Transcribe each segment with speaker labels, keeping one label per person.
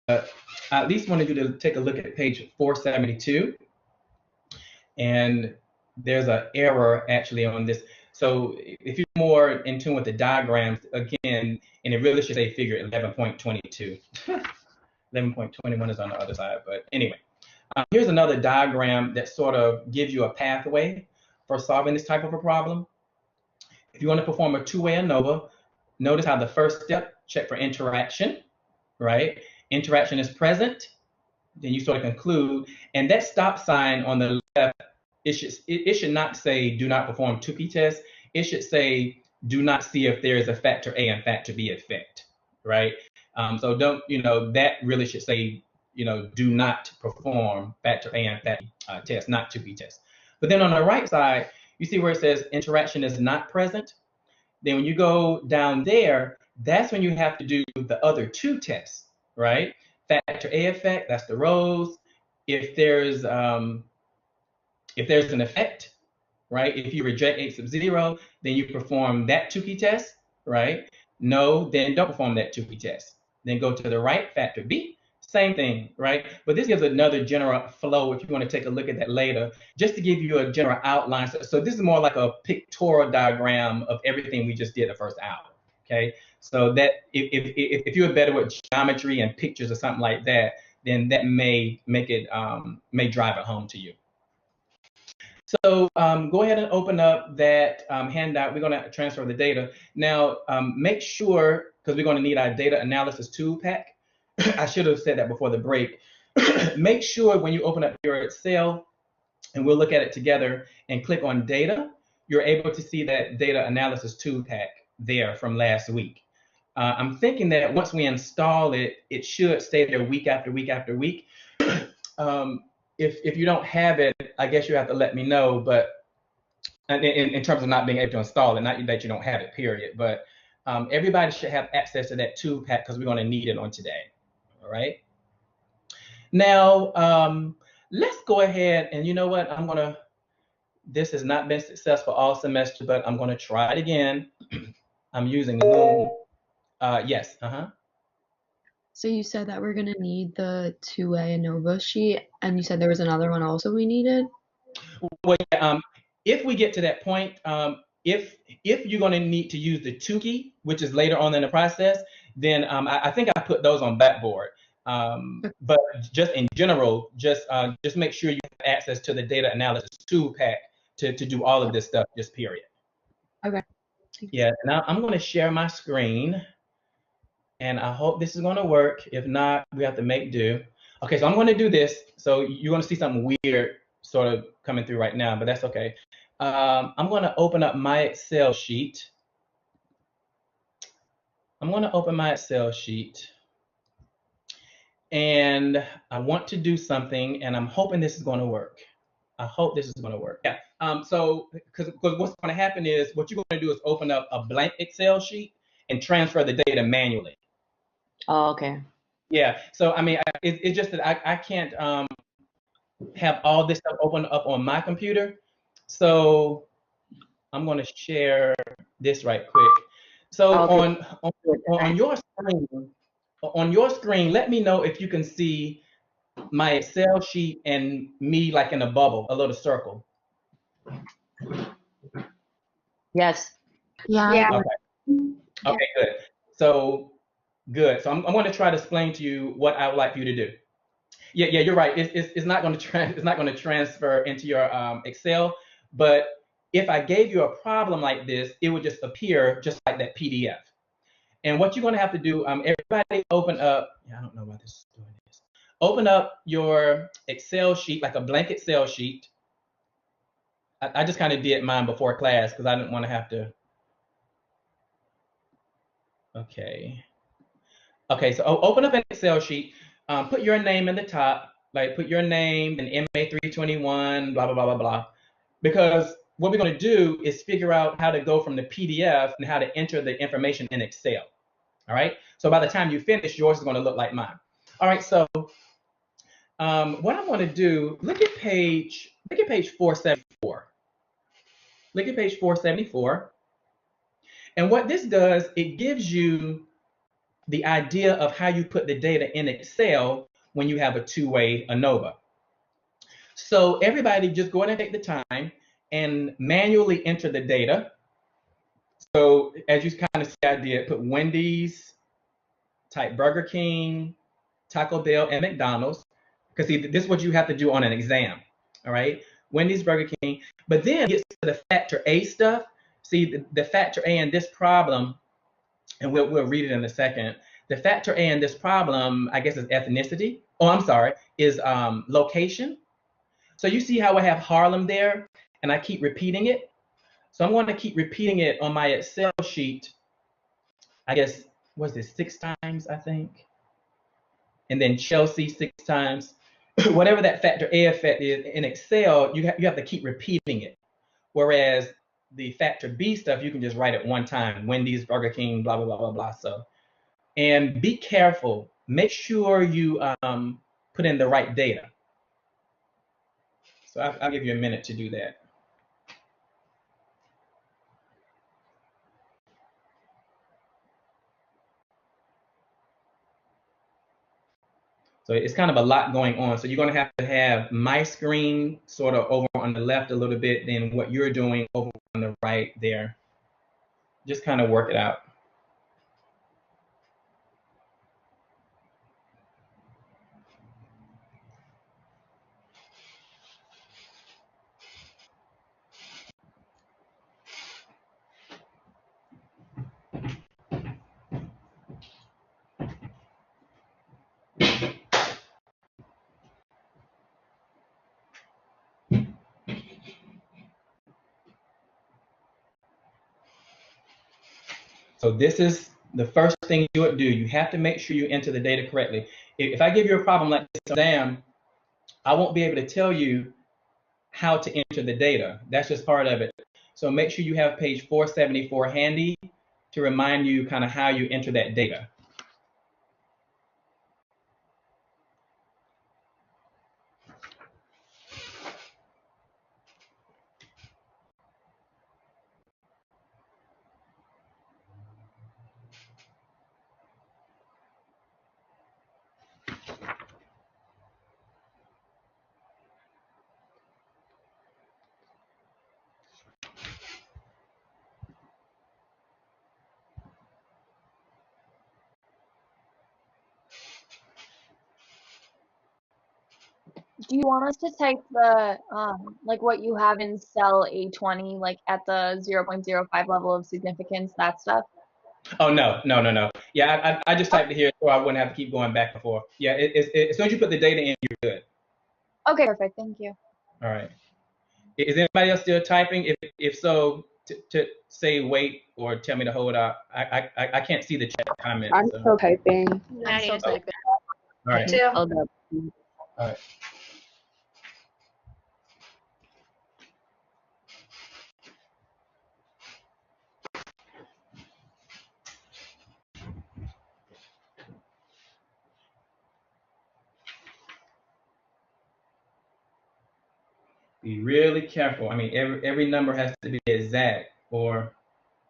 Speaker 1: I at least wanted you to take a look at page 472, and there's an error actually on this. So if you're more in tune with the diagrams, again, and it really should say figure 11.22. 11.21 is on the other side, but anyway. Here's another diagram that sort of gives you a pathway for solving this type of a problem. If you want to perform a two-way ANOVA, notice how the first step, check for interaction, right? Interaction is present, then you sort of conclude, and that stop sign on the left, it should not say do not perform Tukey test. It should say do not see if there is a factor A and factor B effect, right? So don't, that really should say, do not perform factor A and factor B test, not Tukey test. But then on the right side, you see where it says interaction is not present. Then when you go down there, that's when you have to do the other two tests, right? Factor A effect, that's the rows. If there's an effect, right? If you reject A sub 0, then you perform that Tukey test, right? No, then don't perform that Tukey test. Then go to the right, factor B, same thing, right? But this gives another general flow if you want to take a look at that later, just to give you a general outline. So this is more like a pictorial diagram of everything we just did the first hour, okay? So that if you're better with geometry and pictures or something like that, then that may make it, may drive it home to you. So go ahead and open up that handout. We're going to transfer the data. Now, make sure, because we're going to need our data analysis tool pack. I should have said that before the break. Make sure when you open up your Excel, and we'll look at it together, and click on data, you're able to see that data analysis tool pack there from last week. I'm thinking that once we install it, it should stay there week after week after week. If you don't have it, I guess you have to let me know, but in terms of not being able to install it, not that you don't have it, period. But everybody should have access to that tool pack because we're going to need it on today. All right. Now, let's go ahead and you know what? This has not been successful all semester, but I'm going to try it again. I'm using Zoom. Yes.
Speaker 2: So you said that we're going to need the two-way ANOVA sheet, and you said there was another one also we needed?
Speaker 1: Well, yeah, if we get to that point, if you're going to need to use the Tukey, which is later on in the process, then I think I put those on Blackboard. But just in general, just make sure you have access to the data analysis tool pack to do all of this stuff, just period.
Speaker 2: Okay.
Speaker 1: Yeah, now I'm going to share my screen. And I hope this is going to work. If not, we have to make do. Okay, so I'm going to do this. So you're going to see something weird sort of coming through right now, but that's okay. I'm going to open up my Excel sheet. I'm going to open my Excel sheet. And I want to do something, and I'm hoping this is going to work. I hope this is going to work. Yeah. So, because what's going to happen is what you're going to do is open up a blank Excel sheet and transfer the data manually.
Speaker 3: Oh, okay.
Speaker 1: Yeah, so I mean, it's just that I can't have all this stuff open up on my computer. So I'm going to share this right quick. So okay. on your screen, let me know if you can see my Excel sheet and me like in a bubble, a little circle.
Speaker 3: Yes.
Speaker 2: Yeah.
Speaker 1: Okay, good. So good. So I'm going to try to explain to you what I would like for you to do. Yeah, you're right. It's not going to transfer into your Excel, but if I gave you a problem like this, it would just appear just like that PDF. And what you're going to have to do, everybody open up. Yeah, I don't know why this is doing this. Open up your Excel sheet, like a blank Excel sheet. I just kind of did mine before class because I didn't want to have to. Okay, so open up an Excel sheet. Put your name in the top, like put your name and MA321, blah, blah, blah, blah, blah. Because what we're going to do is figure out how to go from the PDF and how to enter the information in Excel. All right. So by the time you finish, yours is going to look like mine. All right. So what I'm going to do, look at page 474. Look at page 474. And what this does, it gives you the idea of how you put the data in Excel when you have a two-way ANOVA. So everybody just go ahead and take the time and manually enter the data. So as you kind of see, I did put Wendy's, type Burger King, Taco Bell, and McDonald's. Because see, this is what you have to do on an exam. All right, Wendy's, Burger King. But then it gets to the factor A stuff. See, the factor A in this problem, and we'll read it in a second. The factor A in this problem, I guess, is ethnicity. Oh, I'm sorry, is location. So you see how I have Harlem there, and I keep repeating it. So I'm going to keep repeating it on my Excel sheet. I guess, was this 6 times, I think? And then Chelsea 6 times. Whatever that factor A effect is in Excel, you have to keep repeating it. Whereas the factor B stuff, you can just write it one time. Wendy's, Burger King, blah, blah, blah, blah, blah. So, and be careful. Make sure you put in the right data. So I'll give you a minute to do that. So it's kind of a lot going on. So you're going to have my screen sort of over on the left a little bit, then what you're doing over on the right there. Just kind of work it out. So this is the first thing you would do. You have to make sure you enter the data correctly. If I give you a problem like this exam, I won't be able to tell you how to enter the data. That's just part of it. So make sure you have page 474 handy to remind you kind of how you enter that data.
Speaker 4: Do you want us to type the like what you have in cell A20, like at the 0.05 level of significance, that stuff?
Speaker 1: Oh, no, no, no, no. Yeah, I just typed it here so I wouldn't have to keep going back and forth. Yeah, as soon as you put the data in, you're good.
Speaker 4: Okay, perfect. Thank you.
Speaker 1: All right. Is anybody else still typing? If so, to say wait or tell me to hold up. I can't see the chat comments.
Speaker 5: I'm
Speaker 1: So.
Speaker 5: still typing.
Speaker 4: I'm still typing.
Speaker 1: All right.
Speaker 3: Too. Hold up.
Speaker 1: All right. Be really careful. I mean, every number has to be exact, or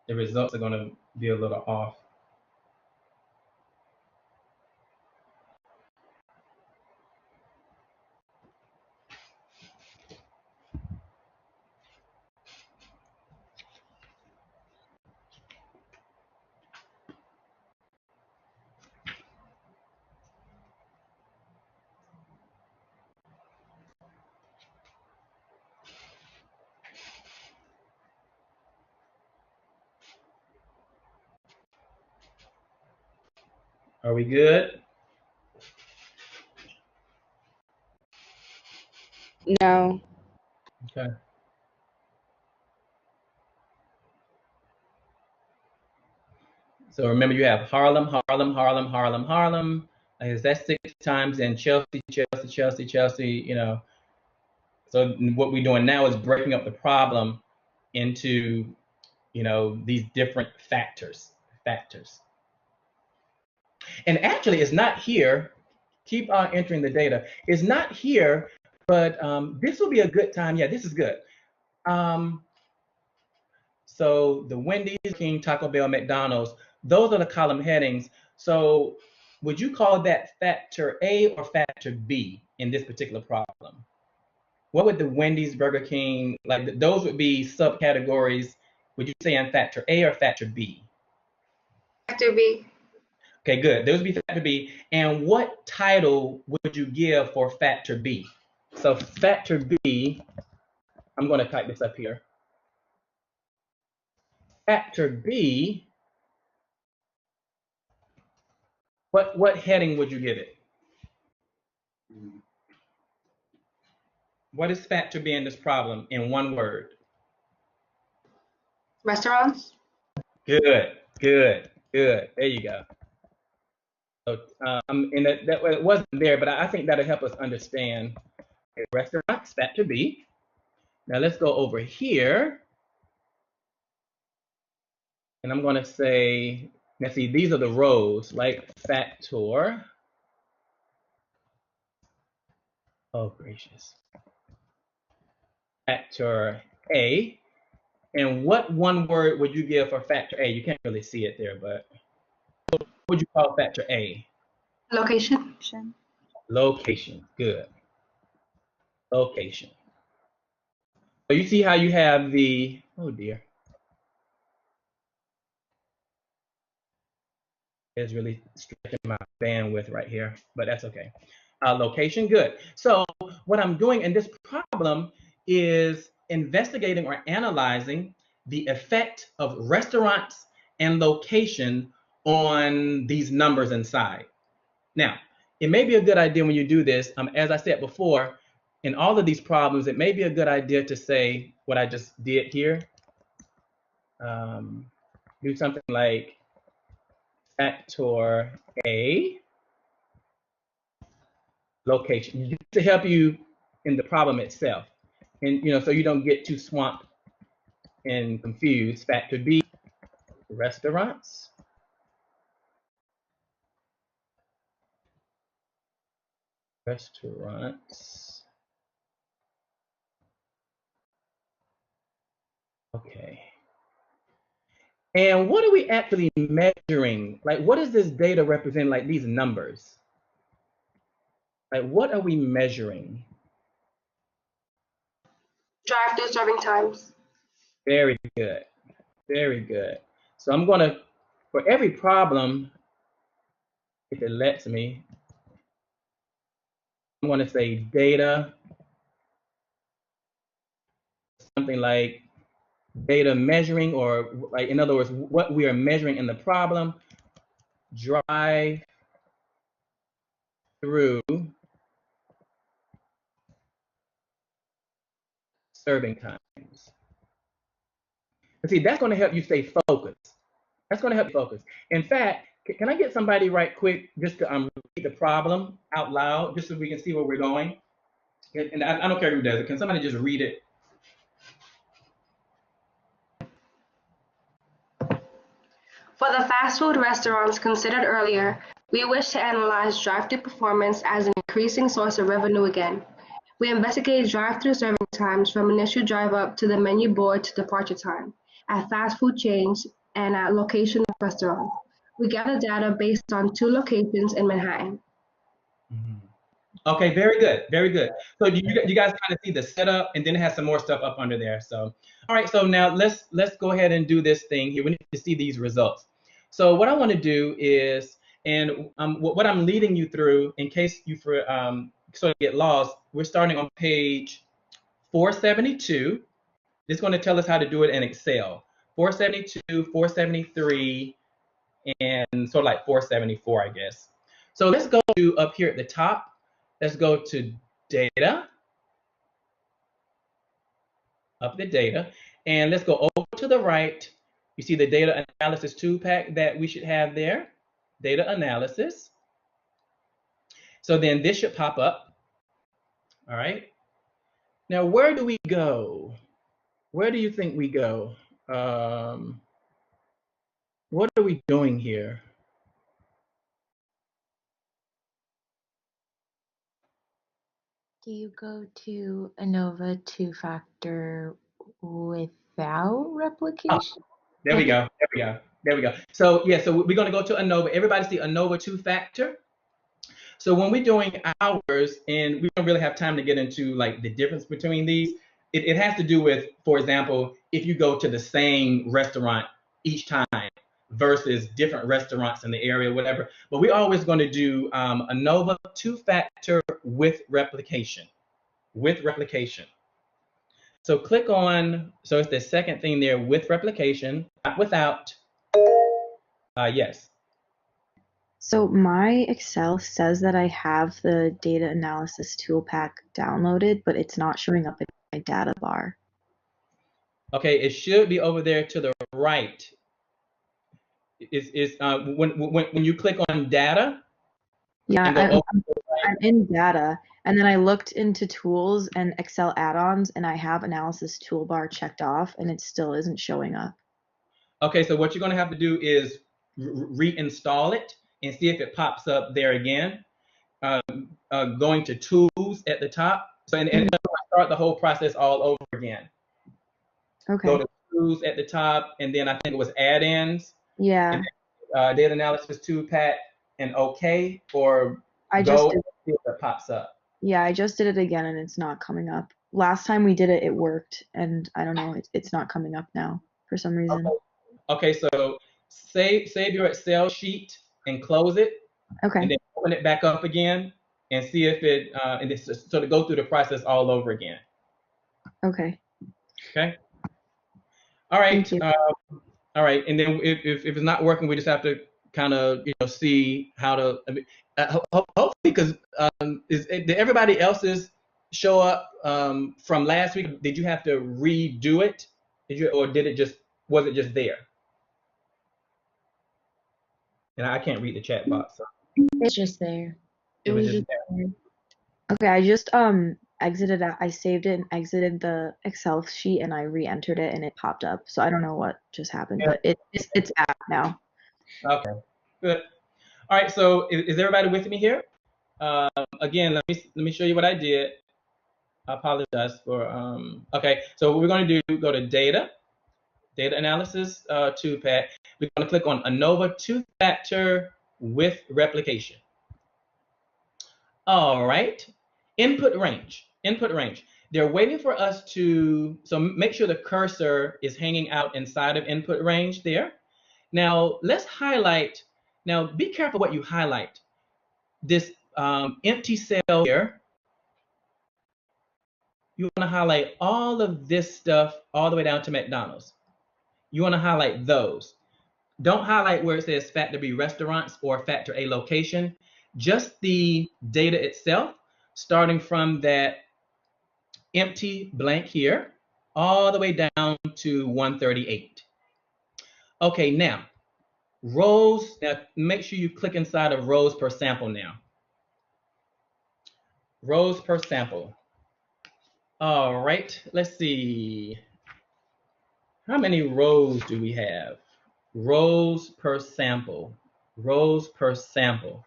Speaker 1: the results are going to be a little off. Are we good?
Speaker 5: No.
Speaker 1: Okay. So remember, you have Harlem, Harlem, Harlem, Harlem, Harlem. That's 6 times, and Chelsea, Chelsea, Chelsea, Chelsea. You know. So what we're doing now is breaking up the problem into, you know, these different factors. And actually, it's not here. Keep on entering the data. It's not here, but this will be a good time. Yeah, this is good. So the Wendy's, King, Taco Bell, McDonald's, those are the column headings. So would you call that factor A or factor B in this particular problem? What would the Wendy's, Burger King, like those would be subcategories, would you say in factor A or factor B?
Speaker 5: Factor B.
Speaker 1: Okay, good. Those would be factor B. And what title would you give for factor B? So factor B, I'm going to type this up here. Factor B, what heading would you give it? What is factor B in this problem in one word?
Speaker 5: Restaurants.
Speaker 1: Good, good, good. There you go. So, and that it wasn't there, but I think that'll help us understand. Okay, restaurants, factor B. Now let's go over here. And I'm going to say, let's see, these are the rows, like factor. Oh, gracious. Factor A. And what one word would you give for factor A? You can't really see it there, but what would you call factor A?
Speaker 5: Location.
Speaker 1: Location. Good. Location. So you see how you have the, oh dear. It's really stretching my bandwidth right here, but that's okay. Location, good. So what I'm doing in this problem is investigating or analyzing the effect of restaurants and location on these numbers inside. Now, it may be a good idea when you do this, as I said before, in all of these problems, it may be a good idea to say what I just did here. Do something like factor A, location, just to help you in the problem itself. And so you don't get too swamped and confused. Factor B, restaurants. Restaurants. Okay. And what are we actually measuring? Like, what does this data represent, like these numbers? Like, what are we measuring?
Speaker 5: Drive-through serving times.
Speaker 1: Very good. Very good. So I'm going to, for every problem, if it lets me, I'm going to say data, something like data measuring, or like, in other words, what we are measuring in the problem, drive through serving times. And see, that's going to help you stay focused. That's going to help you focus. In fact, can I get somebody right quick just to read the problem out loud, just so we can see where we're going? And I don't care who does it. Can somebody just read it?
Speaker 5: For the fast food restaurants considered earlier, we wish to analyze drive-through performance as an increasing source of revenue again. We investigate drive-through serving times from initial drive-up to the menu board to departure time at fast food chains and at location of restaurants. We gather data based on 2 locations in Manhattan.
Speaker 1: Okay, very good, very good. So you guys kind of see the setup, and then it has some more stuff up under there. So, all right, so now let's go ahead and do this thing here. We need to see these results. So what I want to do is, and what I'm leading you through, in case you sort of get lost, we're starting on page 472. This is going to tell us how to do it in Excel. 472, 473, and sort of like 474, I guess. So let's go to up here at the top. Let's go to data, up the data, and let's go over to the right. You see the data analysis 2-pack that we should have there, data analysis. So then this should pop up. All right. Now, where do we go? Where do you think we go? What are we doing here?
Speaker 6: Do you go to ANOVA 2-factor without replication?
Speaker 1: There we go. There we go. There we go. So yeah, so we're going to go to ANOVA. Everybody see ANOVA two-factor. So when we're doing hours, and we don't really have time to get into like the difference between these, it has to do with, for example, if you go to the same restaurant each time versus different restaurants in the area, whatever. But we're always going to do ANOVA two-factor with replication. With replication. So click on, so it's the second thing there, with replication, not without. Yes.
Speaker 2: So my Excel says that I have the data analysis tool pack downloaded, but it's not showing up in my data bar.
Speaker 1: Okay, it should be over there to the right. When you click on data
Speaker 2: Yeah,
Speaker 1: and go over to the
Speaker 2: I'm in data, and then I looked into tools and Excel add-ons, and I have analysis toolbar checked off, and it still isn't showing up.
Speaker 1: okay, so what you're going to have to do is reinstall it and see if it pops up there again. Going to tools at the top. So and start the whole process all over again.
Speaker 2: Okay.
Speaker 1: Go to tools at the top, and then I think it was add-ins.
Speaker 2: Yeah.
Speaker 1: And data analysis two-pack and OK, or
Speaker 2: I
Speaker 1: go
Speaker 2: just did,
Speaker 1: and see if it pops up.
Speaker 2: yeah, I just did it again, and it's not coming up. Last time we did it, it worked, and I don't know, it's not coming up now for some reason.
Speaker 1: Okay, so save your Excel sheet and close it,
Speaker 2: Okay.
Speaker 1: and then open it back up again and see if it and it's just sort of go through the process all over again.
Speaker 2: Okay.
Speaker 1: Okay. All right.
Speaker 2: Thank you.
Speaker 1: All right, and then if it's not working, we just have to kind of see how to. I mean, hopefully, because did everybody else's show up from last week? Did you have to redo it? Or did it just was it just there? And I can't read the chat box. So
Speaker 6: It's just there.
Speaker 1: it was just there.
Speaker 2: Okay, I just exited out. I saved it and exited the Excel sheet, and I re-entered it, and it popped up. So I don't know what just happened,
Speaker 1: Yeah.
Speaker 2: but it's out now.
Speaker 1: Okay, good. All right, so is everybody with me here? Again, let me show you what I did. I apologize for okay, so what we're going to do, go to data analysis two-pack. We're going to click on ANOVA two-factor with replication. All right, input range. They're waiting for us to, so make sure the cursor is hanging out inside of input range there. Now let's highlight, now be careful what you highlight. This empty cell here, you want to highlight all of this stuff all the way down to McDonald's. You want to highlight those. Don't highlight where it says factor B restaurants or factor A location, just the data itself, starting from that empty blank here, all the way down to 138. Okay, now, rows, now make sure you click inside of rows per sample now. Rows per sample. All right, let's see. How many rows do we have? Rows per sample. Rows per sample.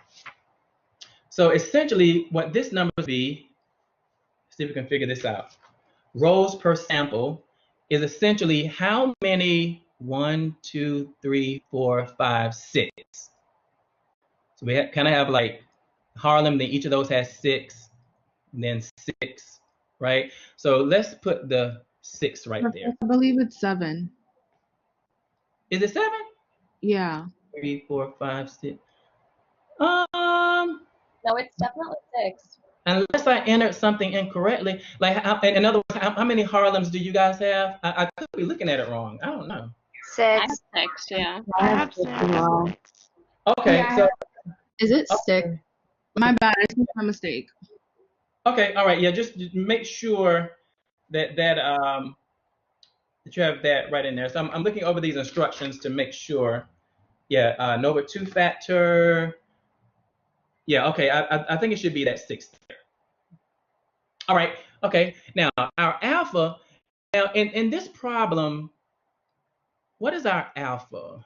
Speaker 1: So essentially what this number would be, see if we can figure this out. Rows per sample is essentially how many 1, 2, 3, 4, 5, 6. So we kind of have like Harlem, then each of those has 6, and then 6, right? So let's put the 6 right there.
Speaker 7: I believe it's 7.
Speaker 1: Is it 7?
Speaker 7: Yeah.
Speaker 1: 3, 4, 5, 6.
Speaker 4: No, it's definitely 6.
Speaker 1: Unless I entered something incorrectly. Like, in other words, how many Harlems do you guys have? I could be looking at it wrong. I don't know.
Speaker 8: 6.
Speaker 6: 6, yeah.
Speaker 7: I have 6 as well.
Speaker 1: Okay,
Speaker 5: Yeah.
Speaker 1: so
Speaker 2: Is it stick?
Speaker 7: My bad. It's my mistake.
Speaker 1: okay, all right, yeah, just make sure that that you have that right in there. So I'm looking over these instructions to make sure. Yeah, ANOVA two-factor. Yeah, okay, I think it should be that 6 there. All right, okay. Now our alpha. Now in this problem, what is our alpha?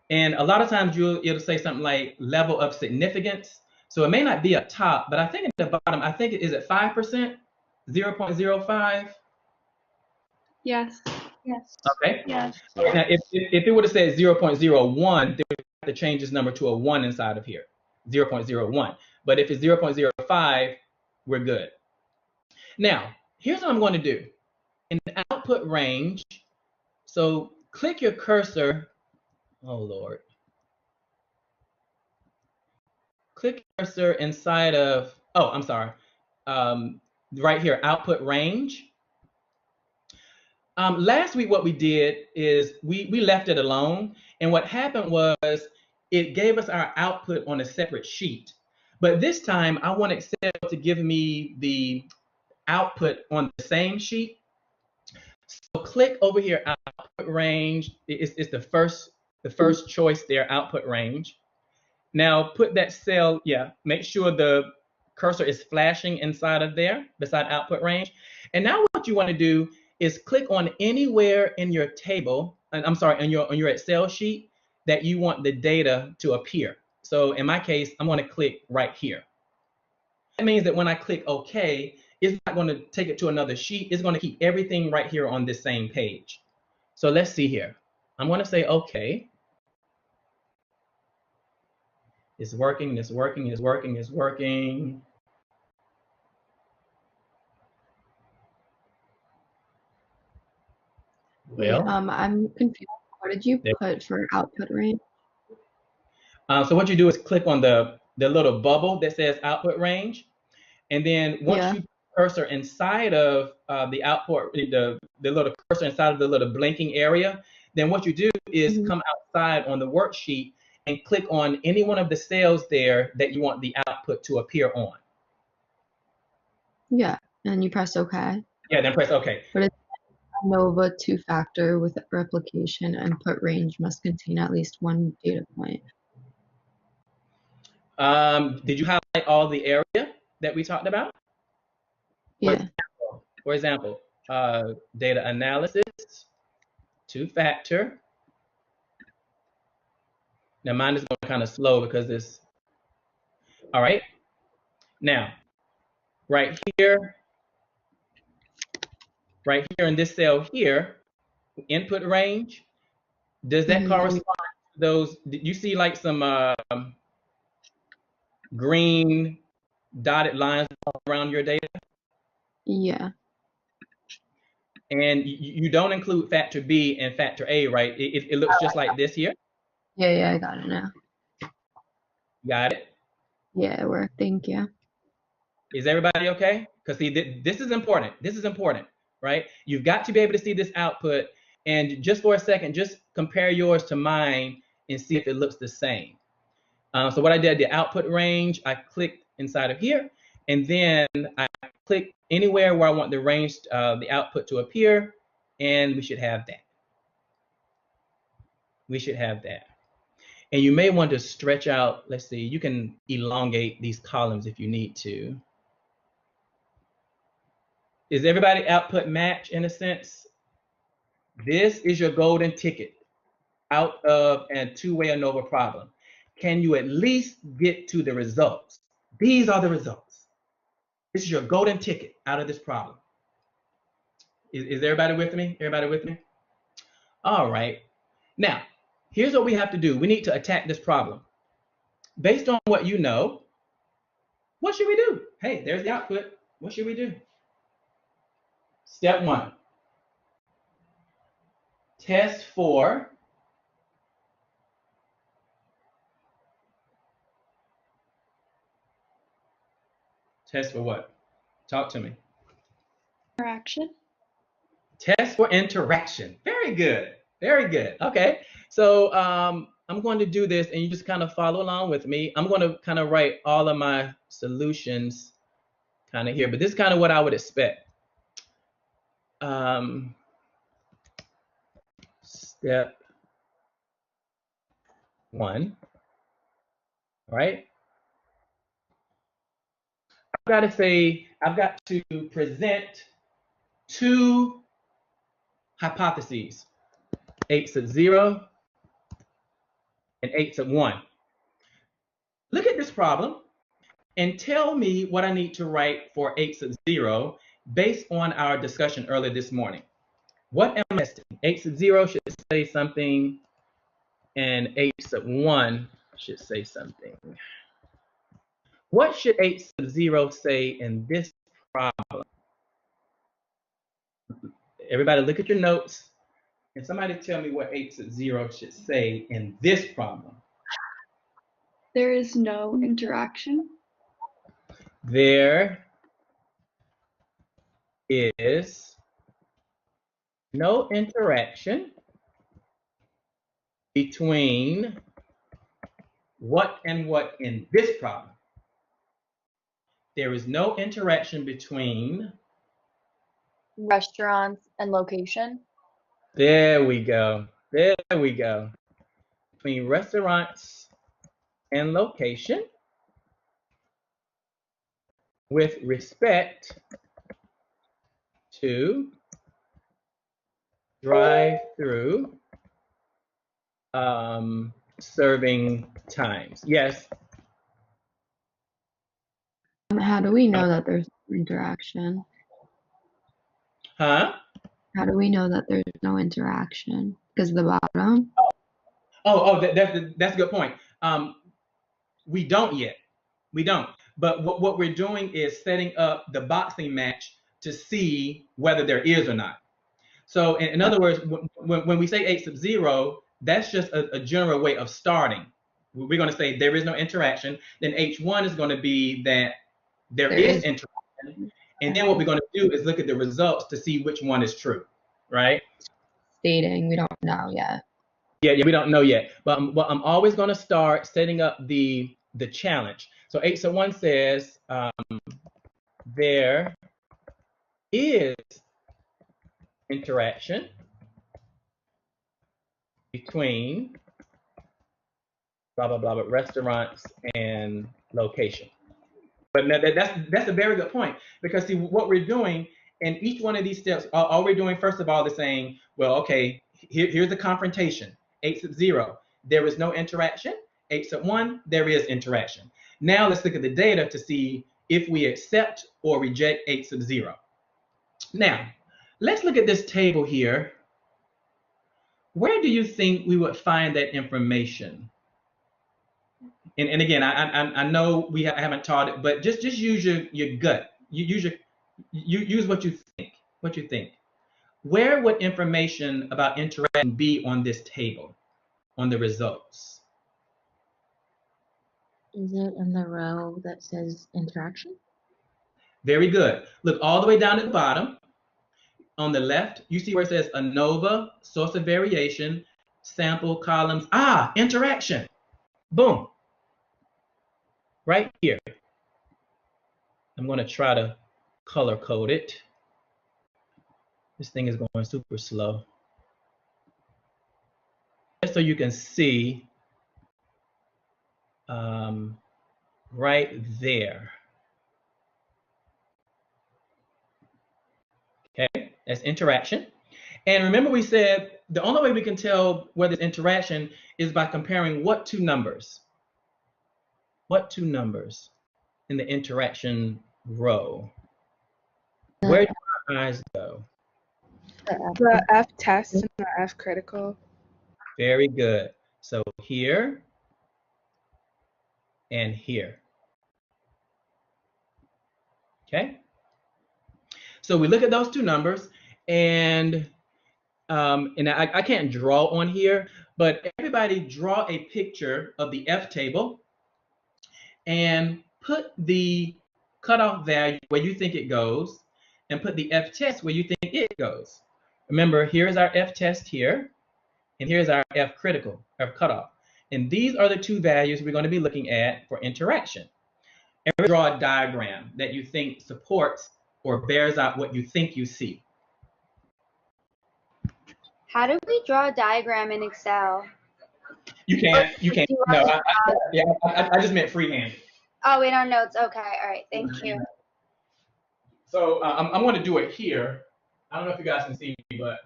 Speaker 1: And a lot of times it'll say something like level of significance. So it may not be up top, but I think at the bottom, is it 5%? 0.05?
Speaker 8: Yes.
Speaker 6: Yes.
Speaker 1: Okay.
Speaker 6: Yes.
Speaker 1: Now, if it would have said 0.01, then we have to change this number to a 1 inside of here, 0.01. But if it's 0.05, we're good. Now, here's what I'm going to do. In the output range, so click your cursor. Oh, Lord. Click your cursor inside of, oh, I'm sorry. Right here, output range. Last week, what we did is we left it alone. And what happened was it gave us our output on a separate sheet. But this time, I want Excel to give me the output on the same sheet. So click over here, output range. It's the first choice there, output range. Now put that cell, make sure the cursor is flashing inside of there, beside output range. And now what you want to do is click on anywhere in your table, I'm sorry, on your Excel sheet that you want the data to appear. So in my case, I'm going to click right here. That means that when I click OK, it's not going to take it to another sheet. It's going to keep everything right here on this same page. So let's see here. I'm going to say OK. It's working, it's working, it's working, it's working. Well,
Speaker 2: I'm confused. What did you put for output range?
Speaker 1: So what you do is click on the little bubble that says output range. And then once you cursor inside of the output, the little cursor inside of the little blinking area, then what you do is come outside on the worksheet and click on any one of the cells there that you want the output to appear on.
Speaker 2: Yeah, and you press OK.
Speaker 1: Yeah, then press OK.
Speaker 2: But it's ANOVA two-factor with replication and put range must contain at least one data point.
Speaker 1: Did you highlight all the area that we talked about?
Speaker 2: Yeah.
Speaker 1: For example, data analysis, two-factor. Now mine is going kind of slow because it's, all right. Now, right here in this cell here, input range, does that correspond to those, did you see like some green dotted lines around your data?
Speaker 2: Yeah.
Speaker 1: And you don't include factor B and factor A, right? It looks just like this here.
Speaker 2: Yeah, I got it now.
Speaker 1: Got it?
Speaker 2: Yeah, it worked. Thank you.
Speaker 1: Is everybody okay? Because see, this is important. This is important, right? You've got to be able to see this output. And just for a second, just compare yours to mine and see if it looks the same. So what I did, the output range, I clicked inside of here. And then I click anywhere where I want the range, the output to appear. And we should have that. We should have that. And you may want to stretch out, let's see, you can elongate these columns if you need to. Is everybody output match in a sense? This is your golden ticket out of a two-way ANOVA problem. Can you at least get to the results? These are the results. This is your golden ticket out of this problem. Is everybody with me? Everybody with me? All right. Now, here's what we have to do. We need to attack this problem. Based on what you know, what should we do? Hey, there's the output. What should we do? Step one. Test for what? Talk to me.
Speaker 6: Interaction.
Speaker 1: Test for interaction. Very good. Very good. Okay. So I'm going to do this and you just kind of follow along with me. I'm going to kind of write all of my solutions kind of here, but this is kind of what I would expect. Step one. All right. I've got to present two hypotheses, 8 sub 0 and 8 sub 1. Look at this problem and tell me what I need to write for 8 sub 0 based on our discussion earlier this morning. What am I testing? H sub 0 should say something, and H sub 1 should say something. What should H sub 0 say in this problem? Everybody look at your notes, and somebody tell me what H sub 0 should say in this problem.
Speaker 6: There is no interaction.
Speaker 1: There is no interaction between what and what in this problem. There is no interaction between
Speaker 4: Restaurants and location.
Speaker 1: There we go. There we go. Between restaurants and location with respect to drive-through serving times. Yes.
Speaker 8: How do we know that there's no interaction?
Speaker 1: Huh?
Speaker 8: How do we know that there's no interaction? Because of the bottom?
Speaker 1: That's a good point. We don't yet. We don't. But what we're doing is setting up the boxing match to see whether there is or not. So in other words, when we say H sub 0, that's just a general way of starting. We're going to say there is no interaction. Then H1 is going to be that there is interaction. And then what we're going to do is look at the results to see which one is true, right?
Speaker 8: Stating we don't know yet.
Speaker 1: Yeah, we don't know yet. But I'm always going to start setting up the challenge. So H sub 1 says there is interaction between blah, blah, blah, but restaurants and location. But that's a very good point, because see what we're doing in each one of these steps, all we're doing first of all is saying, well, okay, here's the confrontation. H sub 0, there is no interaction. H sub 1, there is interaction. Now let's look at the data to see if we accept or reject H sub 0. Now, let's look at this table here. Where do you think we would find that information? And again, I know we haven't taught it, but just use your gut. Use what you think. What you think. Where would information about interaction be on this table, on the results?
Speaker 2: Is it in the row that says interaction?
Speaker 1: Very good. Look all the way down at the bottom. On the left, you see where it says ANOVA, source of variation, sample columns. Interaction. Boom. Right here. I'm going to try to color code it. This thing is going super slow. Just so you can see right there. Okay, that's interaction. And remember we said the only way we can tell whether it's interaction is by comparing what two numbers? What two numbers in the interaction row? Where do our eyes go?
Speaker 9: The F test and the F critical.
Speaker 1: Very good. So here and here. Okay. So we look at those two numbers, and I can't draw on here, but everybody draw a picture of the F table and put the cutoff value where you think it goes, and put the F test where you think it goes. Remember, here's our F test here, and here's our F critical, F cutoff. And these are the two values we're going to be looking at for interaction. And draw a diagram that you think supports or bears out what you think you see.
Speaker 10: How do we draw a diagram in Excel?
Speaker 1: You can't. No, I just meant freehand.
Speaker 10: Oh, in our notes. Okay, all right, thank you.
Speaker 1: So I'm going to do it here. I don't know if you guys can see me, but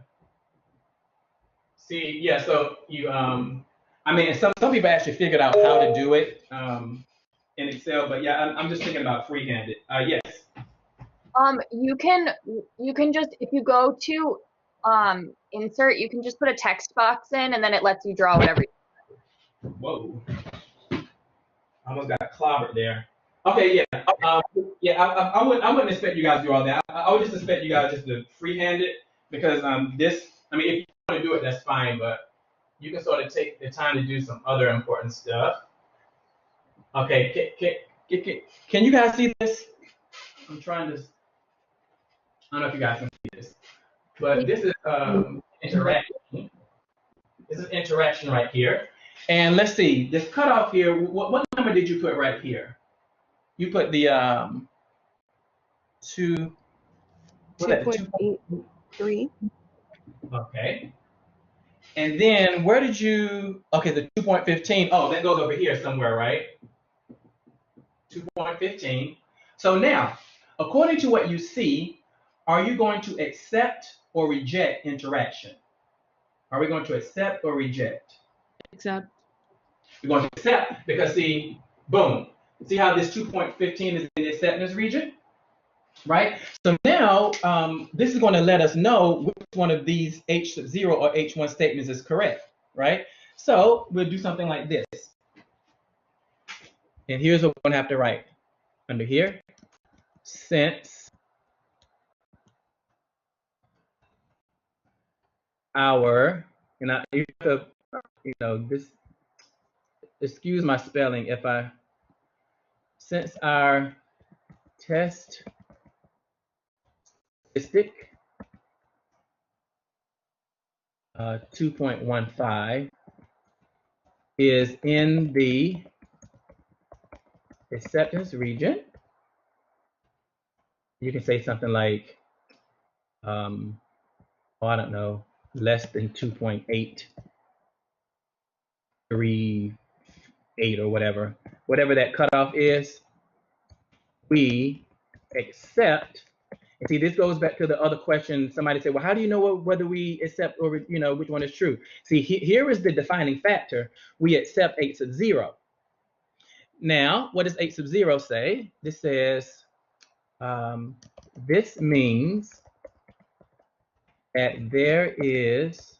Speaker 1: see, yeah. So you, I mean, some people actually figured out how to do it in Excel, but yeah, I'm just thinking about freehanded. Yes.
Speaker 4: You can just, if you go to insert, you can just put a text box in and then it lets you draw whatever.
Speaker 1: Whoa. Almost got clobbered there. Okay, yeah. I wouldn't expect you guys to do all that. I would just expect you guys just to freehand it because this, I mean, if you want to do it, that's fine, but you can sort of take the time to do some other important stuff. Okay, can you guys see this? I'm trying to, I don't know if you guys can see this, but this is interaction. This is interaction right here. And let's see, this cutoff here, what number did you put right here? You put the
Speaker 9: 2.83.
Speaker 1: Okay. And then where did you, okay, the 2.15, oh, that goes over here somewhere, right? 2.15. So now, according to what you see, are you going to accept or reject interaction? Are we going to accept or reject?
Speaker 7: Accept.
Speaker 1: We're going to accept because see, boom. See how this 2.15 is in the acceptance region? Right? So now, this is going to let us know which one of these H0 or H1 statements is correct, right? So we'll do something like this. And here's what we're going to have to write. Under here, since our, and I, you know, this, excuse my spelling if I, since our test statistic 2.15 is in the acceptance region. You can say something like, oh, I don't know, less than 2.838 or whatever that cutoff is. We accept. And see, this goes back to the other question. Somebody said, well, how do you know whether we accept or, you know, which one is true? See, here is the defining factor. We accept 8 sub 0. Now, what does 8 sub 0 say? This says, this means that there is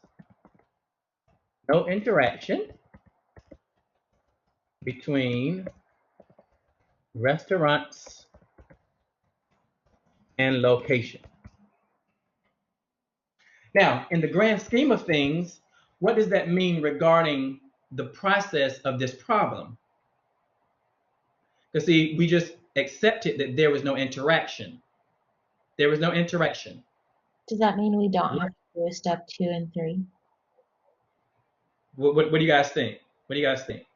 Speaker 1: no interaction between restaurants and location. Now, in the grand scheme of things, what does that mean regarding the process of this problem? Because see, we just accepted that there was no interaction. There was no interaction.
Speaker 11: Does that mean we don't have to do a step 2 and 3?
Speaker 1: What do you guys think? What do you guys think?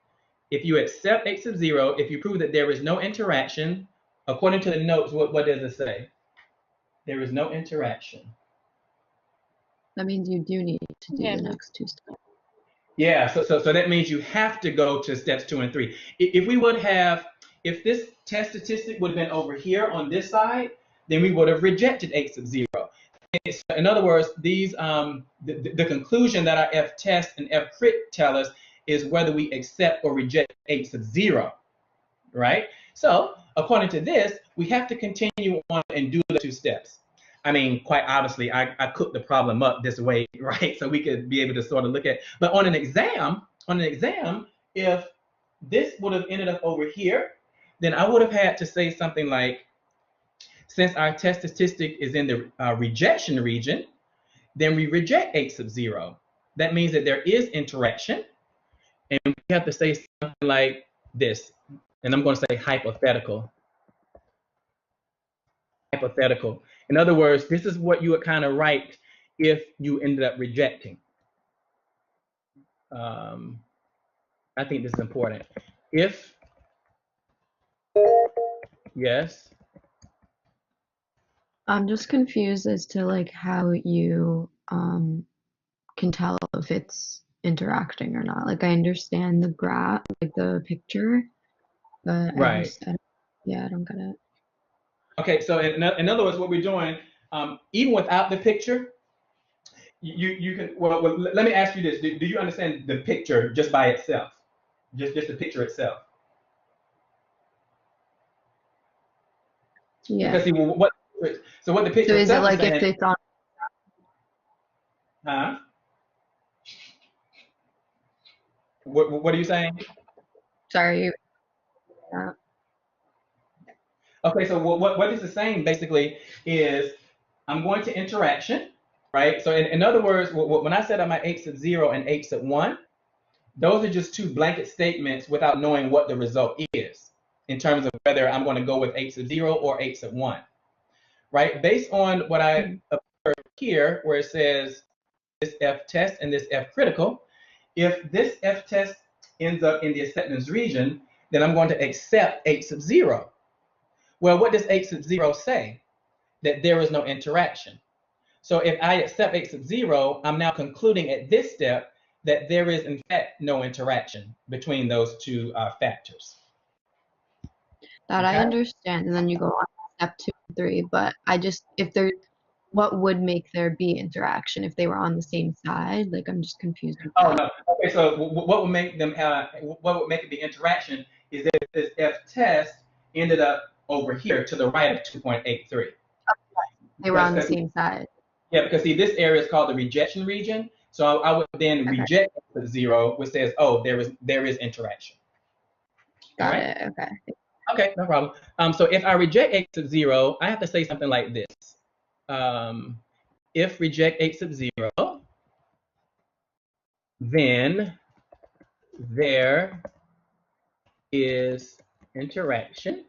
Speaker 1: If you accept 8 sub 0, if you prove that there is no interaction, according to the notes, what does it say? There is no interaction.
Speaker 8: That means you do need to do the next 2 steps.
Speaker 1: Yeah, so that means you have to go to steps 2 and 3. If we would have, if this test statistic would have been over here on this side, then we would have rejected 8 sub 0. In other words, these the conclusion that our F test and F crit tell us is whether we accept or reject 8 sub 0, right? So according to this, we have to continue on and do the 2 steps. I mean, quite obviously, I cooked the problem up this way, right? So we could be able to sort of look at, but on an exam, if this would have ended up over here, then I would have had to say something like, since our test statistic is in the rejection region, then we reject 8 sub 0. That means that there is interaction, and we have to say something like this, and I'm going to say hypothetical. Hypothetical. In other words, this is what you would kind of write if you ended up rejecting. I think this is important. If, yes.
Speaker 8: I'm just confused as to like how you can tell if it's interacting or not. Like I understand the graph, like the picture, but
Speaker 1: right.
Speaker 8: I don't get it.
Speaker 1: Okay, so in other words, what we're doing, even without the picture, you can, well, let me ask you this. Do you understand the picture just by itself? Just the picture itself?
Speaker 8: Yeah.
Speaker 1: Because see, what the picture
Speaker 8: so is it
Speaker 1: itself
Speaker 8: like
Speaker 1: is saying,
Speaker 8: if it's on?
Speaker 1: Huh? What are you saying?
Speaker 8: Sorry.
Speaker 1: Okay, so what this is saying basically is I'm going to interaction, right? So in other words, when I set up my 8 sub 0 and 8 sub 1, those are just two blanket statements without knowing what the result is in terms of whether I'm going to go with 8 sub 0 or 8 sub 1, right? Based on what I observed here, where it says this F test and this F critical, if this F test ends up in the acceptance region, then I'm going to accept 8 sub 0. Well, what does 8 sub 0 say? That there is no interaction. So if I accept 8 sub 0, I'm now concluding at this step that there is in fact no interaction between those two factors.
Speaker 8: That I understand, and then you go on to step 2 and 3, but what would make there be interaction if they were on the same side? Like, I'm just confused with
Speaker 1: Oh
Speaker 8: that.
Speaker 1: no. Okay, so what would make them what would make it be interaction is that this F test ended up over here to the right of 2.83.
Speaker 8: They were on the same side.
Speaker 1: Yeah, because see, this area is called the rejection region. So I would then reject the 0, which says, oh, there is interaction.
Speaker 8: Got it. Okay.
Speaker 1: Okay, no problem. So if I reject 8 sub 0, I have to say something like this. If reject 8 sub 0, then there is interaction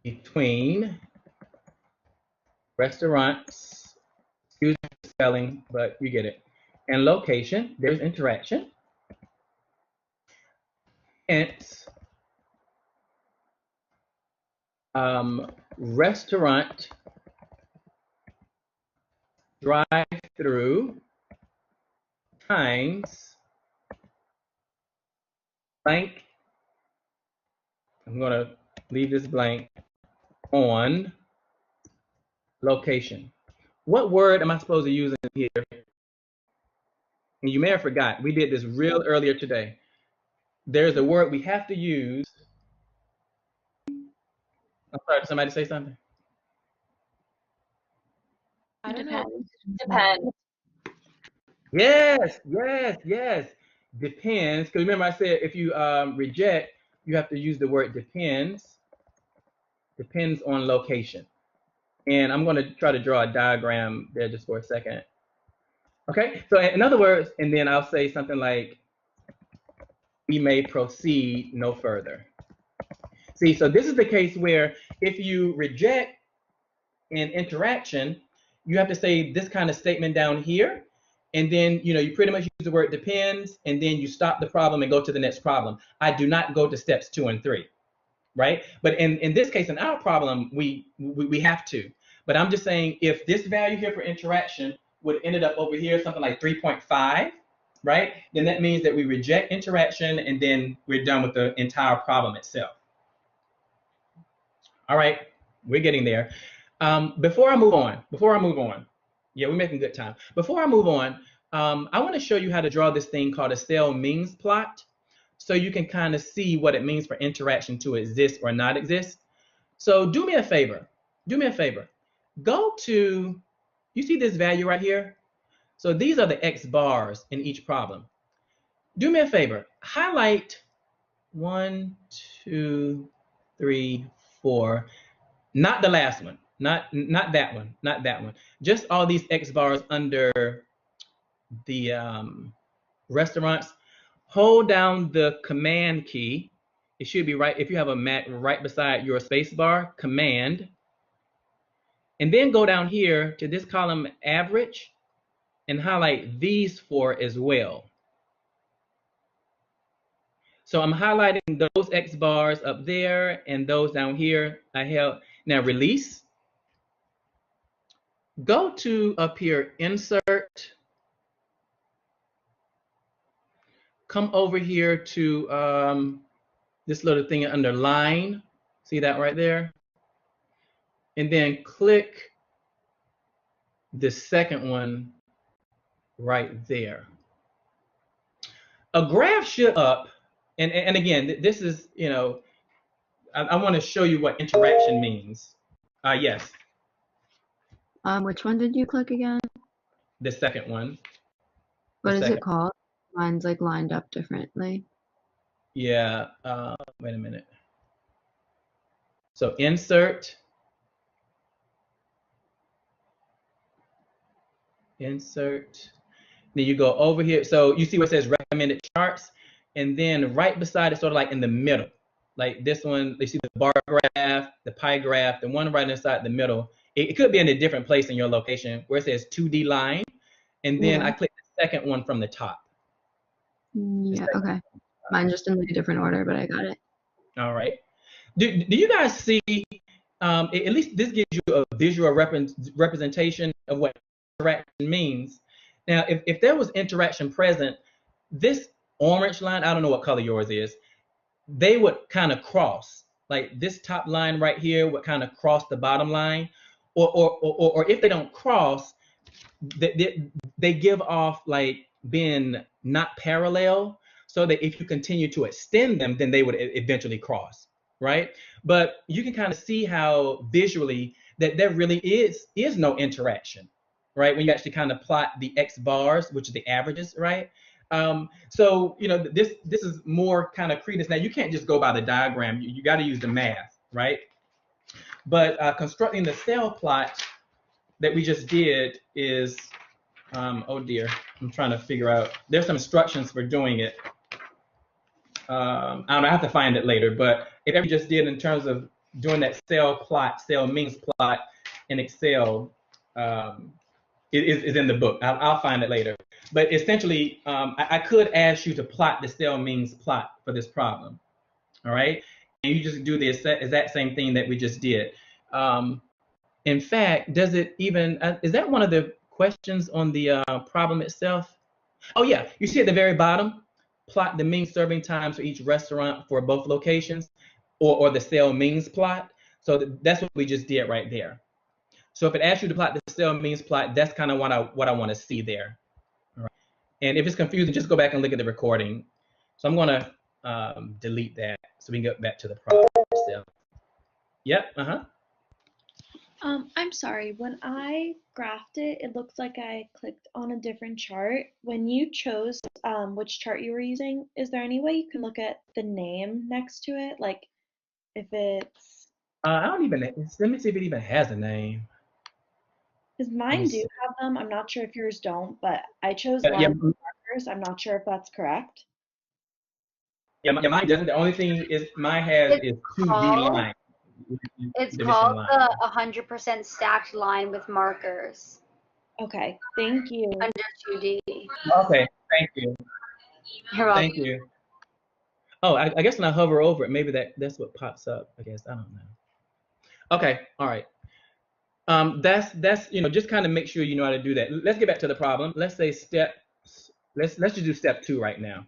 Speaker 1: between restaurants, excuse me for spelling, but you get it, and location. There's interaction. Hence, restaurant drive-through times blank. I'm going to leave this blank on location. What word am I supposed to use in here? And you may have forgot. We did this real earlier today. There's a word we have to use. I'm sorry, did somebody say something?
Speaker 4: I don't know. Depends.
Speaker 1: Yes, yes, yes. Depends. Because remember I said if you reject, you have to use the word depends. Depends on location. And I'm going to try to draw a diagram there just for a second. Okay, so in other words, and then I'll say something like, we may proceed no further. See, so this is the case where if you reject an interaction, you have to say this kind of statement down here. And then, you pretty much use the word depends, and then you stop the problem and go to the next problem. I do not go to steps 2 and 3, right? But in this case, in our problem, we have to. But I'm just saying if this value here for interaction would have ended up over here, something like 3.5, right? Then that means that we reject interaction and then we're done with the entire problem itself. All right, we're getting there. Before I move on, yeah, we're making good time. Before I move on, I want to show you how to draw this thing called a cell means plot so you can kind of see what it means for interaction to exist or not exist. So do me a favor. Go to, you see this value right here? So these are the X bars in each problem. Do me a favor, highlight 1, 2, 3, 4, not the last one, not that one, just all these X bars under the restaurants. Hold down the command key. It should be right, if you have a Mac, right beside your space bar, command. And then go down here to this column average and highlight these 4 as well. So I'm highlighting those X bars up there and those down here. I held, now release. Go to up here, insert. Come over here to this little thing under line. See that right there? And then click the second one right there. A graph should up, and again, this is, I want to show you what interaction means. Yes,
Speaker 8: Which one did you click again?
Speaker 1: the second one.
Speaker 8: What is
Speaker 1: second.
Speaker 8: it called? Mine's like lined up differently.
Speaker 1: Yeah. Wait a minute. So insert. Insert. Then you go over here. So you see what it says recommended charts, and then right beside it, sort of like in the middle, like this one, you see the bar graph, the pie graph, the one right inside the middle. It could be in a different place in your location where it says 2D line, and then
Speaker 8: Yeah.
Speaker 1: I click the second one from the top.
Speaker 8: Yeah, okay. Mine's just in a different order, but I got it.
Speaker 1: All right. Do you guys see, at least this gives you a visual representation of what interaction means. Now, if there was interaction present, this orange line, I don't know what color yours is, they would kind of cross. Like this top line right here would kind of cross the bottom line. Or if they don't cross, they give off like being not parallel, so that if you continue to extend them, then they would eventually cross, right? But you can kind of see how visually that there really is no interaction, right? When you actually kind of plot the X bars, which are the averages, right? So this is more kind of credence. Now you can't just go by the diagram. You got to use the math, right? But constructing the cell plot that we just did is, oh dear, I'm trying to figure out. There's some instructions for doing it. I don't know, I have to find it later. But if we just did in terms of doing that cell plot, cell means plot in Excel, is in the book. I'll find it later. But essentially, I could ask you to plot the cell means plot for this problem. All right, and you just do the exact same thing that we just did. In fact, does it even, is that one of the questions on the problem itself? Oh yeah, you see at the very bottom, plot the mean serving times for each restaurant for both locations, or the sale means plot. So that's what we just did right there. So if it asks you to plot the sale means plot, that's kind of what I want to see there. All right. And if it's confusing, just go back and look at the recording. So I'm going to delete that so we can get back to the problem itself. Yep,
Speaker 6: I'm sorry. When I graphed it, it looks like I clicked on a different chart. When you chose which chart you were using, is there any way you can look at the name next to it? Like if it's...
Speaker 1: I don't even, let me see if it even has a name.
Speaker 6: Because mine do have them. I'm not sure if yours don't, but I chose
Speaker 1: Yeah,
Speaker 6: lines with markers. I'm not sure if that's correct.
Speaker 1: Yeah, mine doesn't. The only thing is mine has is 2D line.
Speaker 10: It's called the 100% stacked line with markers.
Speaker 6: Okay, thank you.
Speaker 10: Under 2D.
Speaker 1: Okay, thank you.
Speaker 10: You're welcome.
Speaker 1: Thank you. Oh, I guess when I hover over it, maybe that's what pops up. I guess, I don't know. Okay, all right. That's just kind of make sure you know how to do that. Let's get back to the problem. Let's say let's just do step 2 right now.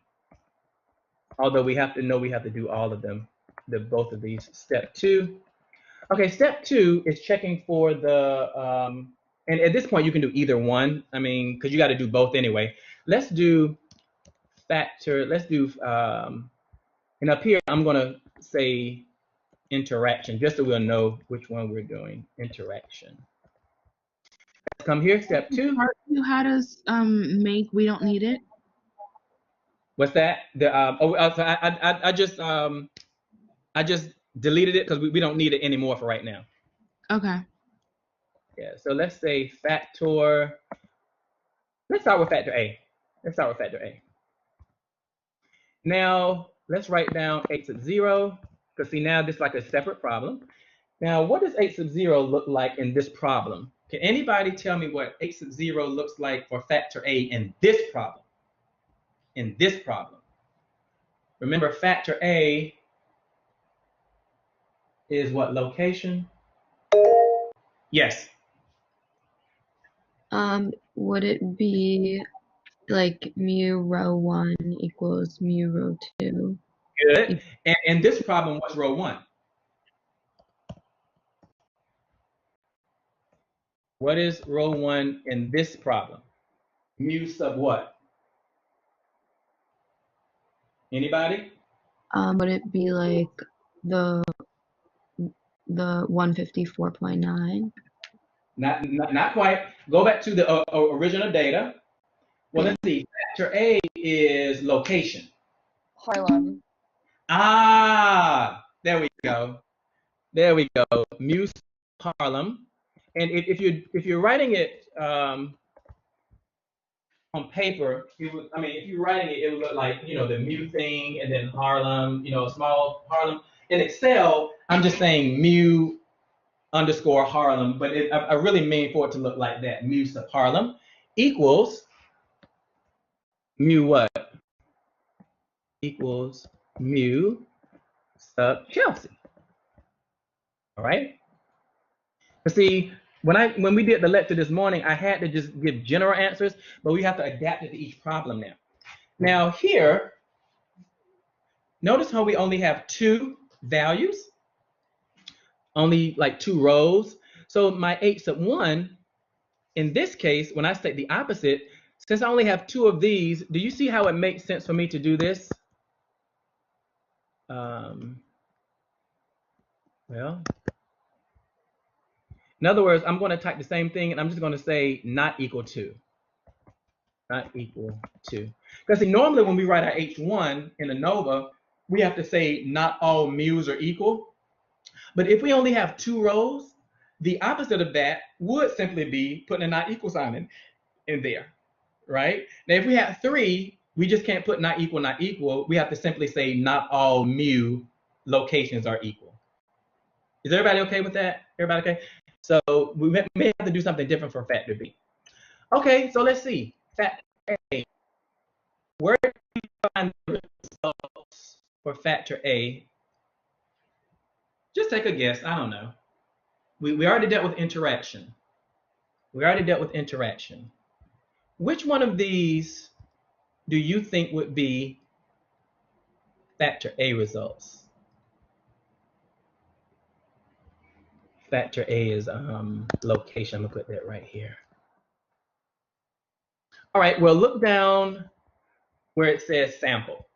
Speaker 1: Although we have to do all of them, both of these. Step 2. Okay, step 2 is checking for the, and at this point you can do either one. I mean, because you got to do both anyway. Let's do factor. Let's do, and up here I'm gonna say interaction, just so we'll know which one we're doing. Interaction. Let's come here, step 2.
Speaker 7: You had us make we don't need it.
Speaker 1: What's that? I just deleted it because we don't need it anymore for right now.
Speaker 7: Okay.
Speaker 1: Yeah, so let's say factor. Let's start with factor A. Now, let's write down 8 sub 0, because see, now this is like a separate problem. Now, what does 8 sub 0 look like in this problem? Can anybody tell me what 8 sub 0 looks like for factor A in this problem? Remember, factor A is what location? Yes.
Speaker 8: Would it be like mu row 1 equals mu row 2?
Speaker 1: Good. And in this problem, what's row 1? What is row 1 in this problem? Mu sub what? Anybody?
Speaker 8: Would it be like the the 154.9.
Speaker 1: Not quite. Go back to the original data. Well, let's see. Factor A is location.
Speaker 4: Harlem.
Speaker 1: Ah, there we go. There we go. Mu Harlem. And if you're writing it on paper, if you're writing it, it would look like, the mu thing and then Harlem, small Harlem. In Excel, I'm just saying mu underscore Harlem, but I really mean for it to look like that. Mu sub Harlem equals mu what? Equals mu sub Chelsea. All right. But see, when we did the lecture this morning, I had to just give general answers, but we have to adapt it to each problem now. Now here, notice how we only have 2 values, only like 2 rows. So my H sub 1, in this case, when I state the opposite, since I only have 2 of these, do you see how it makes sense for me to do this? Well, in other words, I'm going to type the same thing, and I'm just going to say not equal to. Not equal to. Because see, normally when we write our H1 in ANOVA, we have to say not all mu's are equal. But if we only have 2 rows, the opposite of that would simply be putting a not equal sign in there, right? Now, if we have 3, we just can't put not equal. We have to simply say not all mu locations are equal. Is everybody okay with that? Everybody okay? So we may have to do something different for factor B. Okay, so let's see. Factor A. Where do we find the results for factor A? Just take a guess. I don't know. We already dealt with interaction. Which one of these do you think would be factor A results? Factor A is location. I'm gonna put that right here. All right, well, look down where it says sample.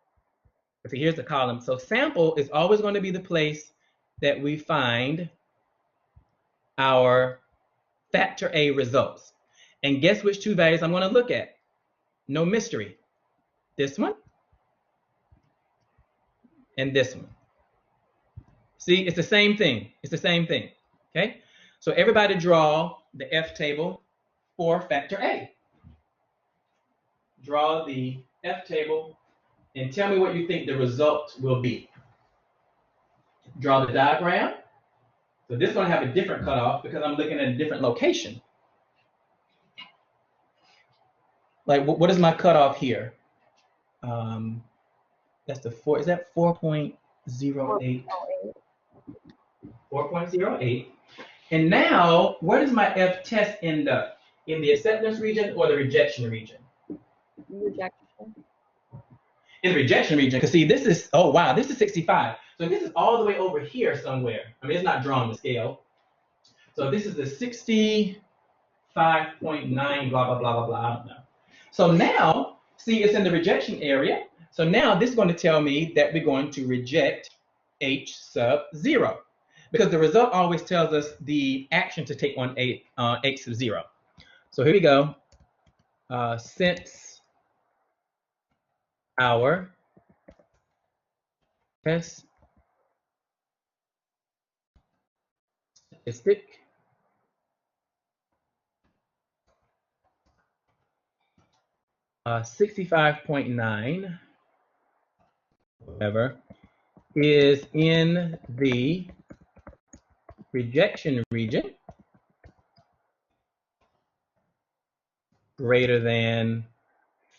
Speaker 1: So here's the column. So sample is always going to be the place that we find our factor A results. And guess which 2 values I'm going to look at? No mystery. This one and this one. See, it's the same thing. Okay? So everybody draw the F table for factor A. Draw the F table and tell me what you think the result will be. Draw the diagram. So this is going to have a different cutoff because I'm looking at a different location. Like, what is my cutoff here? That's the 4. Is that 4.08? 4.08. And now, where does my F test end up? In the acceptance region or the rejection region?
Speaker 4: Rejection.
Speaker 1: In the rejection region, because see, this is, oh wow, this is 65. So this is all the way over here somewhere. I mean, it's not drawn to scale. So this is the 65.9, blah, blah, blah, blah, blah, I don't know. So now, see, it's in the rejection area. So now this is going to tell me that we're going to reject H sub 0. Because the result always tells us the action to take on H sub 0. So here we go. Since our test statistic uh, 65.9, whatever, is in the rejection region greater than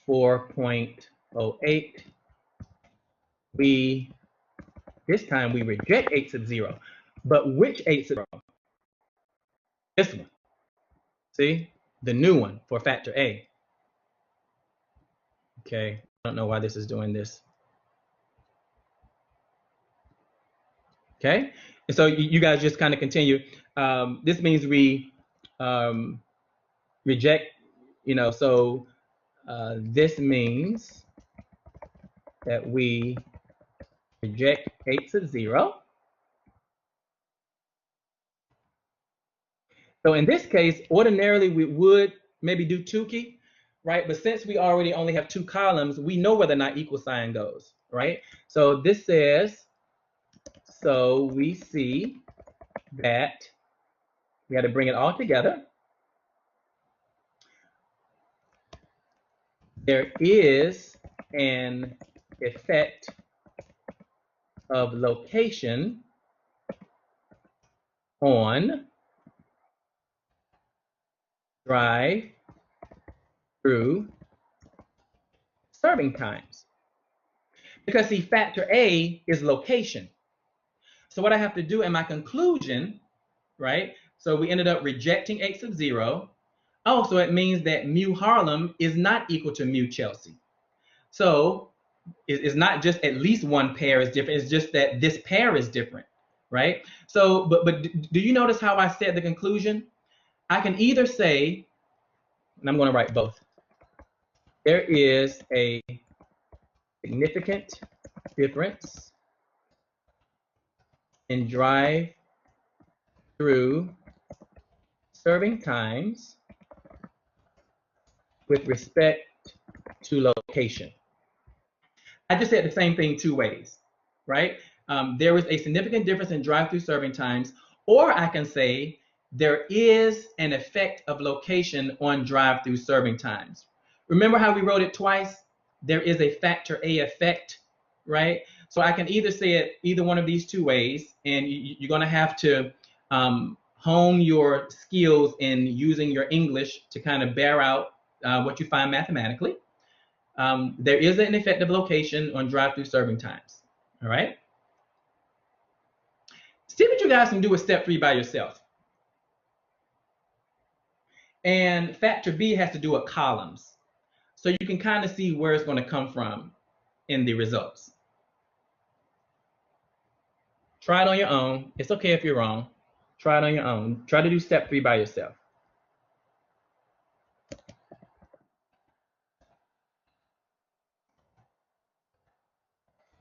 Speaker 1: 4.08, this time we reject H sub 0. But which H sub 0? This one. See? The new one for factor A. Okay, I don't know why this is doing this. Okay, and so you guys just kind of continue. This means we reject, so this means that we reject H sub 0. So in this case, ordinarily we would maybe do Tukey, right? But since we already only have 2 columns, we know where the not equal sign goes, right? So this says, so we see that we had to bring it all together. There is an effect of location on drive-through serving times. Because see, factor A is location. So what I have to do in my conclusion, right? So we ended up rejecting H sub 0. Oh, so it means that mu Harlem is not equal to mu Chelsea. So it's not just at least one pair is different. It's just that this pair is different, right? So, but do you notice how I said the conclusion? I can either say, and I'm going to write both. There is a significant difference in drive-through serving times with respect to location. I just said the same thing 2 ways, right? There is a significant difference in drive-through serving times, or I can say there is an effect of location on drive-through serving times. Remember how we wrote it twice? There is a factor A effect, right? So I can either say it either one of these 2 ways, and you're going to have to hone your skills in using your English to kind of bear out what you find mathematically. There is an effect of location on drive-through serving times. All right. See what you guys can do with step 3 by yourself. And factor B has to do with columns. So you can kind of see where it's going to come from in the results. Try it on your own. It's okay if you're wrong. Try it on your own. Try to do step 3 by yourself.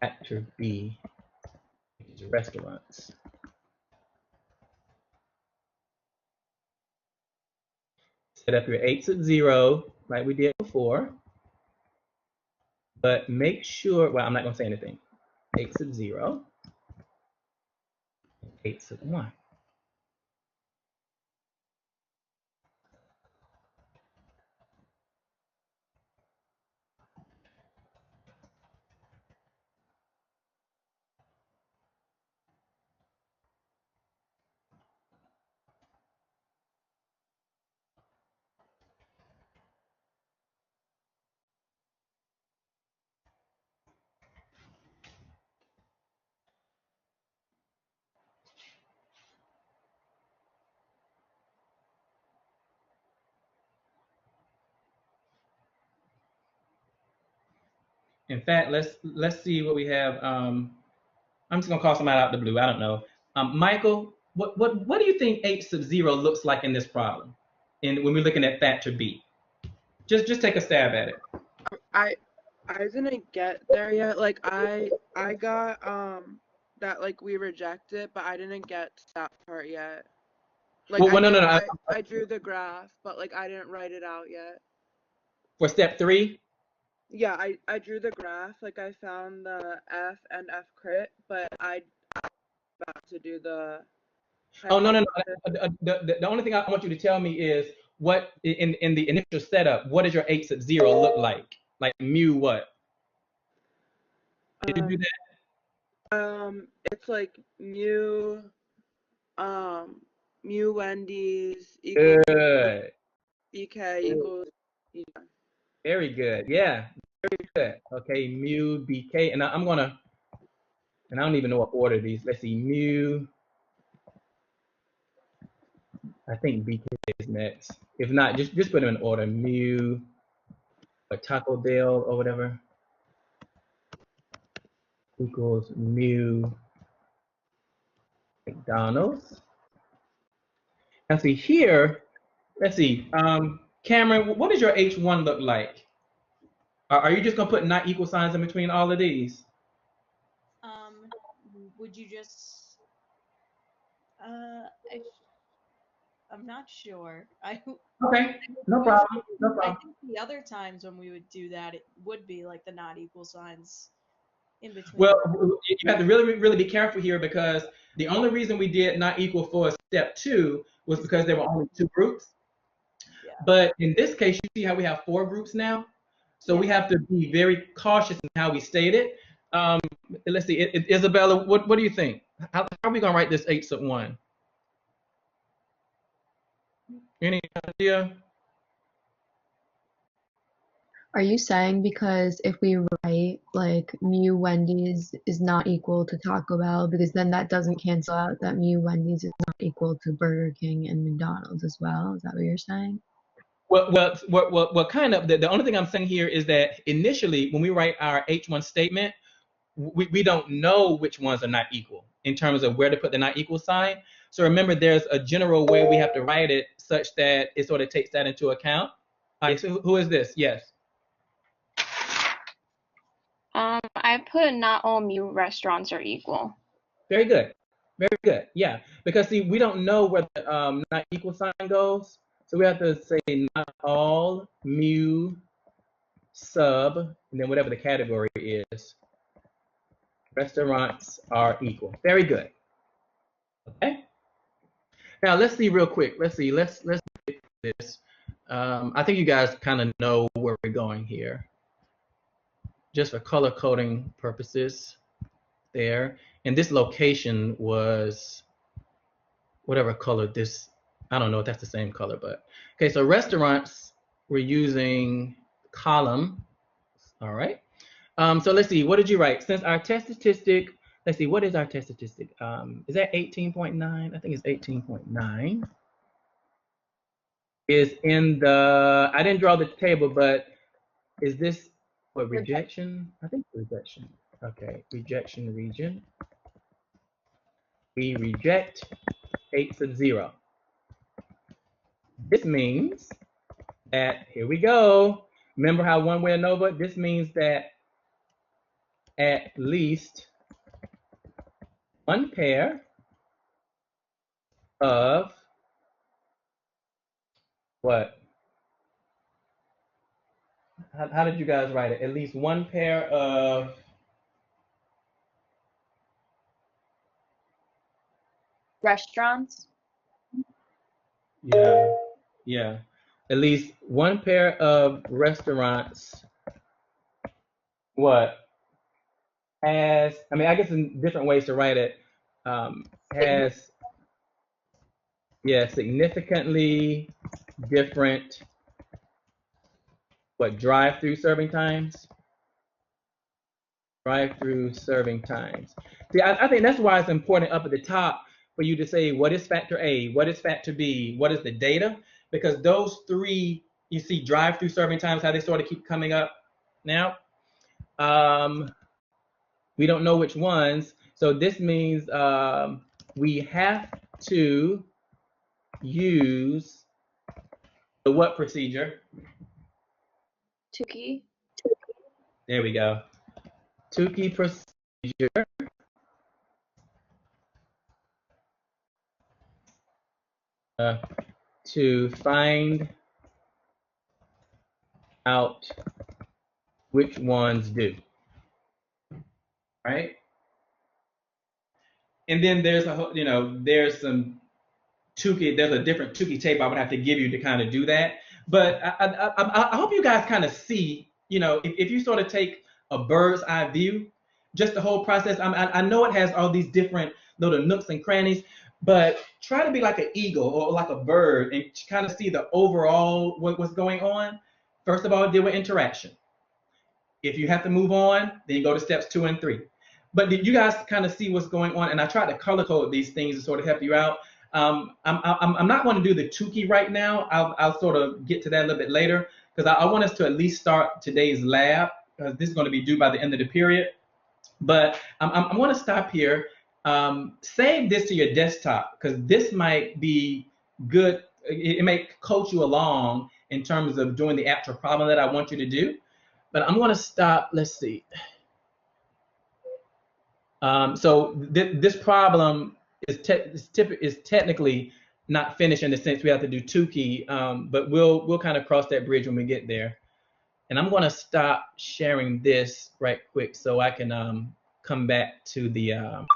Speaker 1: Factor B is restaurants. Set up your 8 sub 0 like we did before. But make sure, well, I'm not going to say anything. 8 sub 0, 8 sub 1. In fact, let's see what we have. I'm just gonna call somebody out the blue. I don't know. Michael, what do you think 8 sub 0 looks like in this problem? And when we're looking at factor B, just take a stab at it.
Speaker 9: I didn't get there yet. Like I got that like we reject it, but I didn't get to that part yet. Like
Speaker 1: Well, no.
Speaker 9: I drew the graph, but like I didn't write it out yet.
Speaker 1: For step 3.
Speaker 9: Yeah, I drew the graph. Like I found the F and F crit, but I about to do the.
Speaker 1: Oh no. The only thing I want you to tell me is what in the initial setup. What does your 8 sub 0 look like? Like mu what? Did you do that?
Speaker 9: It's like mu Wendy's equals
Speaker 1: Good.
Speaker 9: BK equals. Yeah.
Speaker 1: Very good. Yeah. Very good. Okay, mu BK, and I'm gonna, and I don't even know what order these. Let's see, mu. I think BK is next. If not, just put them in order. Mu, or Taco Bell or whatever, equals mu McDonald's. Now see here. Let's see. Cameron, what does your H1 look like? Are you just gonna put not equal signs in between all of these?
Speaker 6: Would you just
Speaker 12: I'm not sure.
Speaker 1: Okay, no problem. No
Speaker 12: I
Speaker 1: problem.
Speaker 12: think the other times when we would do that, it would be like the not equal signs in between.
Speaker 1: Well, you have to really be careful here because the only reason we did not equal for step 2 was because there were only 2 groups.
Speaker 12: Yeah.
Speaker 1: But in this case, you see how we have 4 groups now? So we have to be very cautious in how we state it. Let's see, Isabella, what do you think? How are we going to write this 8 sub 1? Any idea?
Speaker 8: Are you saying because if we write like mu Wendy's is not equal to Taco Bell, because then that doesn't cancel out that mu Wendy's is not equal to Burger King and McDonald's as well? Is that what you're saying?
Speaker 1: Well, kind of. The only thing I'm saying here is that initially, when we write our H1 statement, we don't know which ones are not equal in terms of where to put the not equal sign. So remember, there's a general way we have to write it such that it sort of takes that into account. All right, so who is this? Yes.
Speaker 13: I put not all mu restaurants are equal.
Speaker 1: Very good. Very good. Yeah, because see, we don't know where the not equal sign goes, so we have to say not all mu sub, and then whatever the category is. Restaurants are equal. Very good. Okay. Now let's see real quick. Let's see. Let's get this. I think you guys kind of know where we're going here. Just for color coding purposes, there. And this location was whatever color this. I don't know if that's the same color, but okay. So restaurants, we're using column. All right. So let's see. What did you write? Since our test statistic. Let's see, what is our test statistic? Is that 18.9? I think it's 18.9. Is in the, I didn't draw the table, but is this what, rejection? I think rejection. Okay, rejection region. We reject 8 sub 0. This means that, here we go. Remember how one way ANOVA? This means that at least one pair of what? How did you guys write it? At least one pair of
Speaker 4: restaurants.
Speaker 1: Yeah. At least one pair of restaurants. What? Has, I mean, I guess in different ways to write it. Has, yeah, significantly different, what, drive-through serving times? Drive-through serving times. See, I think that's why it's important up at the top for you to say, what is factor A? What is factor B? What is the data? Because those three, you see drive-through serving times, how they sort of keep coming up now. We don't know which ones. So this means we have to use the what procedure?
Speaker 13: Tukey.
Speaker 1: There we go. Tukey procedure. To find out which ones do. Right? And then there's a whole, there's some Tukey, there's a different Tukey tape I would have to give you to kind of do that. But I hope you guys kind of see, if you sort of take a bird's eye view, just the whole process. I know it has all these different little nooks and crannies, but try to be like an eagle or like a bird and kind of see the overall what's going on. First of all, deal with interaction. If you have to move on, then you go to steps 2 and 3. But did you guys kind of see what's going on? And I tried to color code these things to sort of help you out. I'm not going to do the Tukey right now. I'll sort of get to that a little bit later because I want us to at least start today's lab because this is going to be due by the end of the period. But I'm going to stop here. Save this to your desktop because this might be good. It may coach you along in terms of doing the actual problem that I want you to do. But I'm going to stop. Let's see. So this problem is technically not finished in the sense we have to do Tukey, but we'll kind of cross that bridge when we get there. And I'm going to stop sharing this right quick so I can come back to the